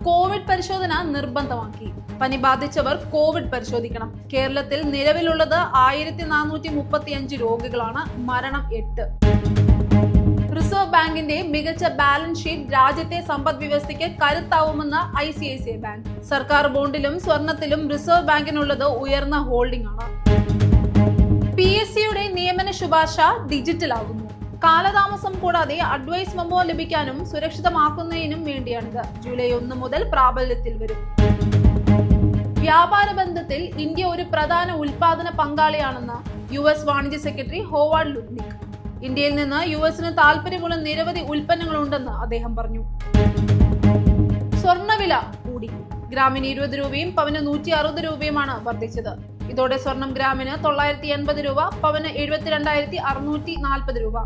Covid പരിശോധന നിർബന്ധമാക്കി. പനി ബാധിച്ചവർ കോവിഡ് പരിശോധിക്കണം. കേരളത്തിൽ നിലവിലുള്ളത് 1435 രോഗികളാണ്. മരണം 8. റിസർവ് ബാങ്കിന്റെ മികച്ച ബാലൻസ് ഷീറ്റ് രാജ്യത്തെ സമ്പദ് വ്യവസ്ഥയ്ക്ക് കരുത്താവുമെന്ന് ICICI ബാങ്ക്. സർക്കാർ ബോണ്ടിലും സ്വർണത്തിലും റിസർവ് ബാങ്കിനുള്ളത് ഉയർന്ന ഹോൾഡിംഗ് ആണ്. PSCയുടെ നിയമന ശുപാർശ ഡിജിറ്റൽ ആകുന്നു. കാലതാമസം കൂടാതെ അഡ്വൈസ് മെമ്മോ ലഭിക്കാനും സുരക്ഷിതമാക്കുന്നതിനും വേണ്ടിയാണിത്. ജൂലൈ 1 മുതൽ പ്രാബല്യത്തിൽ വരും. വ്യാപാര ബന്ധത്തിൽ ഇന്ത്യ ഒരു പ്രധാന ഉൽപാദന പങ്കാളിയാണെന്ന് US വാണിജ്യ സെക്രട്ടറി ഹോവാർഡ് ലുട്നിക്. ഇന്ത്യയിൽ നിന്ന് US താല്പര്യമുള്ള നിരവധി ഉൽപ്പന്നങ്ങളുണ്ടെന്ന് അദ്ദേഹം പറഞ്ഞു. സ്വർണ്ണവില കൂടി. ഗ്രാമിന് 20 രൂപയും പവന് 160 രൂപയുമാണ് വർദ്ധിച്ചത്. ഇതോടെ സ്വർണം ഗ്രാമിന് 980 രൂപ, പവന് 72,640 രൂപ.